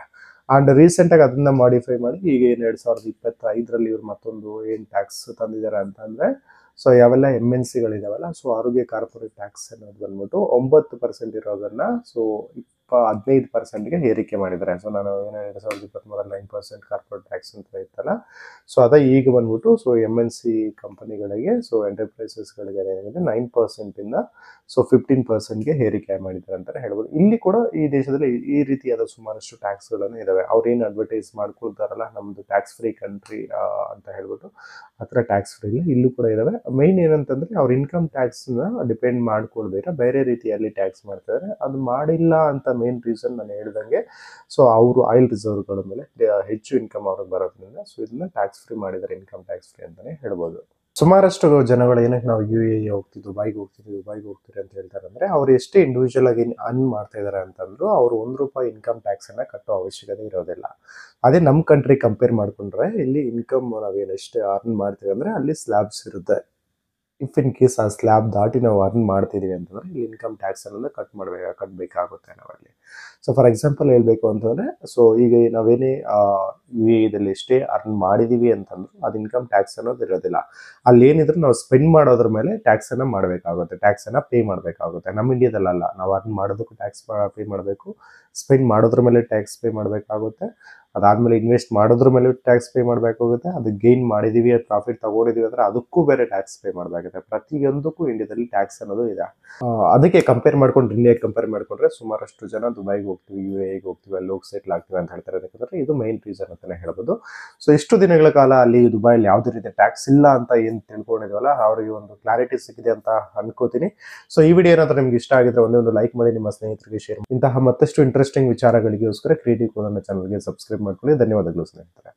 ಅಂಡ್ ರೀಸೆಂಟ್ ಆಗಿ ಅದನ್ನ ಮಾಡಿಫೈ ಮಾಡಿ ಈಗ 2025 ಇವ್ರು ಮತ್ತೊಂದು ಏನ್ ಟ್ಯಾಕ್ಸ್ ತಂದಿದ್ದಾರೆ ಅಂತಂದ್ರೆ, ಸೊ ಯಾವೆಲ್ಲ MNC ಗಳಿದಾವಲ್ಲ, ಸೊ ಅವ್ರಿಗೆ ಕಾರ್ಪೊರೇಟ್ ಟ್ಯಾಕ್ಸ್ ಅನ್ನೋದು ಬಂದ್ಬಿಟ್ಟು 9% ಇರೋದನ್ನ ಸೊ 15%ಗೆ ಏರಿಕೆ ಮಾಡಿದ್ದಾರೆ. ಸೊ ನಾನು ಏನು 2023 9% ಕಾರ್ಪೊರೇಟ್ ಟ್ಯಾಕ್ಸ್ ಅಂತ ಇತ್ತಲ್ಲ, ಸೊ ಅದೇ ಈಗ ಬಂದ್ಬಿಟ್ಟು ಸೊ MNC ಕಂಪನಿಗಳಿಗೆ, ಸೊ ಎಂಟರ್ಪ್ರೈಸಸ್ಗಳಿಗೆ ಏನಿದೆ 9% ಇಂದ ಸೊ 15%ಗೆ ಏರಿಕೆ ಮಾಡಿದ್ದಾರೆ ಅಂತಾನೆ ಹೇಳ್ಬೋದು. ಇಲ್ಲಿ ಕೂಡ ಈ ದೇಶದಲ್ಲಿ ಈ ರೀತಿಯಾದ ಸುಮಾರಷ್ಟು ಟ್ಯಾಕ್ಸ್ಗಳನ್ನು ಇದಾವೆ. ಅವ್ರೇನು ಅಡ್ವರ್ಟೈಸ್ ಮಾಡ್ಕೊಳ್ತಾರಲ್ಲ ನಮ್ದು ಟ್ಯಾಕ್ಸ್ ಫ್ರೀ ಕಂಟ್ರಿ ಅಂತ ಹೇಳ್ಬಿಟ್ಟು, ಆ ಥರ ಟ್ಯಾಕ್ಸ್ ಫ್ರೀ ಇಲ್ಲೂ ಕೂಡ ಇದಾವೆ. ಮೈನ್ ಏನಂತಂದ್ರೆ ಅವ್ರ ಇನ್ಕಮ್ ಟ್ಯಾಕ್ಸ್ನ ಡಿಪೆಂಡ್ ಮಾಡ್ಕೊಳ್ಬೇಕ ಬೇರೆ ರೀತಿಯಲ್ಲಿ ಟ್ಯಾಕ್ಸ್ ಮಾಡ್ತಿದ್ದಾರೆ. ಅದು ಮಾಡಿಲ್ಲ ಅಂತ ಮೇನ್ ರೀಸನ್ ನಾನು ಹೇಳ್ದಂಗೆ, ಸೊ ಅವರು ಆಯಿಲ್ ರಿಸರ್ವ್ಗಳ ಮೇಲೆ ಹೆಚ್ಚು ಇನ್ಕಮ್ ಅವ್ರಿಗೆ ಬರೋದ್ರಿಂದ ಸೊ ಇದನ್ನ ಟ್ಯಾಕ್ಸ್ ಫ್ರೀ ಮಾಡಿದ್ದಾರೆ, ಇನ್ಕಮ್ ಟ್ಯಾಕ್ಸ್ ಫ್ರೀ ಅಂತಾನೆ ಹೇಳ್ಬೋದು. ಸುಮಾರಷ್ಟು ಜನಗಳು ಏನಕ್ಕೆ ನಾವು UAE ಹೋಗ್ತೀವಿ, ದುಬೈಗೆ ಹೋಗ್ತೀರಿ ಅಂತ ಹೇಳ್ತಾರೆ ಅಂದ್ರೆ, ಅವ್ರು ಎಷ್ಟೇ ಇಂಡಿವಿಜುವಲ್ ಆಗಿ ಅರ್ನ್ ಮಾಡ್ತಾ ಇದಾರೆ ಅಂತಂದ್ರು ಅವ್ರು ₹1 ಇನ್ಕಮ್ ಟ್ಯಾಕ್ಸ್ ಅನ್ನ ಕಟ್ಟೋ ಅವಶ್ಯಕತೆ ಇರೋದಿಲ್ಲ. ಅದೇ ನಮ್ಮ ಕಂಟ್ರಿ ಕಂಪೇರ್ ಮಾಡ್ಕೊಂಡ್ರೆ ಇಲ್ಲಿ ಇನ್ಕಮ್ ನಾವೇನು ಎಷ್ಟೇ ಅರ್ನ್ ಮಾಡ್ತೀವಿ ಅಂದ್ರೆ ಅಲ್ಲಿ ಸ್ಲ್ಯಾಬ್ಸ್ ಇರುತ್ತೆ. ಇಫ್ ಇನ್ ಕೇಸ್ ಆ ಸ್ಲ್ಯಾಬ್ ದಾಟಿ ನಾವು ಅರ್ನ್ ಮಾಡ್ತಿದೀವಿ ಅಂತಂದ್ರೆ ಇಲ್ಲಿ ಇನ್ಕಮ್ ಟ್ಯಾಕ್ಸ್ ಅನ್ನೋದು ಕಟ್ಟಬೇಕಾಗುತ್ತೆ ನಾವಲ್ಲಿ. ಸೊ ಫಾರ್ ಎಕ್ಸಾಂಪಲ್ ಹೇಳ್ಬೇಕು ಅಂತಂದ್ರೆ, ಸೊ ಈಗ ನಾವೇನೇ UAEದಲ್ಲಿ ಎಷ್ಟೇ ಅರ್ನ್ ಮಾಡಿದೀವಿ ಅಂತಂದ್ರು ಅದು ಇನ್ಕಮ್ ಟ್ಯಾಕ್ಸ್ ಅನ್ನೋದು ಇರೋದಿಲ್ಲ. ಅಲ್ಲಿ ಏನಿದ್ರು ನಾವು ಸ್ಪೆಂಡ್ ಮಾಡೋದ್ರ ಮೇಲೆ ಟ್ಯಾಕ್ಸ್ ಅನ್ನ ಮಾಡಬೇಕಾಗುತ್ತೆ, ಟ್ಯಾಕ್ಸ್ ಅನ್ನ ಪೇ ಮಾಡಬೇಕಾಗುತ್ತೆ. ನಮ್ಮ ಇಂಡಿಯಾದಲ್ಲ, ನಾವು ಅರ್ನ್ ಮಾಡೋದಕ್ಕೂ ಟ್ಯಾಕ್ಸ್ ಪೇ ಮಾಡಬೇಕು, ಸ್ಪೆಂಡ್ ಮಾಡೋದ್ರ ಮೇಲೆ ಟ್ಯಾಕ್ಸ್ ಪೇ ಮಾಡಬೇಕಾಗುತ್ತೆ, ಅದಾದ್ಮೇಲೆ ಇನ್ವೆಸ್ಟ್ ಮಾಡೋದ್ರ ಮೇಲೆ ಟ್ಯಾಕ್ಸ್ ಪೇ ಮಾಡಬೇಕಾಗುತ್ತೆ, ಅದು ಗೇನ್ ಮಾಡಿದೀವಿ, ಪ್ರಾಫಿಟ್ ತಗೊಂಡಿದೀವಿ ಅಂದ್ರೆ ಅದಕ್ಕೂ ಬೇರೆ ಟ್ಯಾಕ್ಸ್ ಪೇ ಮಾಡಬೇಕಾಗುತ್ತೆ. ಪ್ರತಿಯೊಂದಕ್ಕೂ ಇಂಡಿಯಾದಲ್ಲಿ ಟ್ಯಾಕ್ಸ್ ಅನ್ನೋದು ಇದೆ. ಅದಕ್ಕೆ ಇಂಡಿಯಾಗೆ ಕಂಪೇರ್ ಮಾಡ್ಕೊಂಡ್ರೆ ಸುಮಾರಷ್ಟು ಜನ ದುಬೈಗೆ ಹೋಗ್ತೀವಿ, UAEಗೆ ಹೋಗ್ತೀವಿ, ಅಲ್ಲಿ ಹೋಗಿ ಸೆಟ್ಲ್ ಆಗ್ತೀವಿ ಅಂತ ಹೇಳ್ತಾರೆ. ಯಾಕಂದ್ರೆ ಇದು ಮೈನ್ ರೀಸನ್ ಅಂತಾನೆ ಹೇಳ್ಬೋದು. ಸೊ ಇಷ್ಟು ದಿನಗಳ ಕಾಲ ಅಲ್ಲಿ ದುಬೈಲಿ ಯಾವುದೇ ರೀತಿ ಟ್ಯಾಕ್ಸ್ ಇಲ್ಲ ಅಂತ ಏನ್ ತಿಳ್ಕೊಂಡಿದ್ವಲ್ಲ, ಅವರಿಗೆ ಒಂದು ಕ್ಲಾರಿಟಿ ಸಿಕ್ಕಿದೆ ಅಂತ ಅನ್ಕೋತೀನಿ. ಸೊ ಈ ವಿಡಿಯೋ ಏನಾದ್ರೂ ನಿಮ್ಗೆ ಇಷ್ಟ ಆಗಿದ್ರೆ ಒಂದು ಲೈಕ್ ಮಾಡಿ, ನಿಮ್ಮ ಸ್ನೇಹಿತರಿಗೆ ಶೇರ್ ಮಾಡಿ. ಇಂತಹ ಮತ್ತಷ್ಟು ಇಂಟ್ರೆಸ್ಟಿಂಗ್ ವಿಚಾರಗಳಿಗೋಸ್ಕರ ಕ್ರಿಯೇಟಿವ್ ಕೋಡ್ ಚಾನಲ್ಗೆ ಸಬ್ಸ್ಕ್ರೈಬ್ ಮಾಡ್ಕೊಳ್ಳಿ. ಧನ್ಯವಾದಗಳು ಸ್ನೇಹಿತರೆ.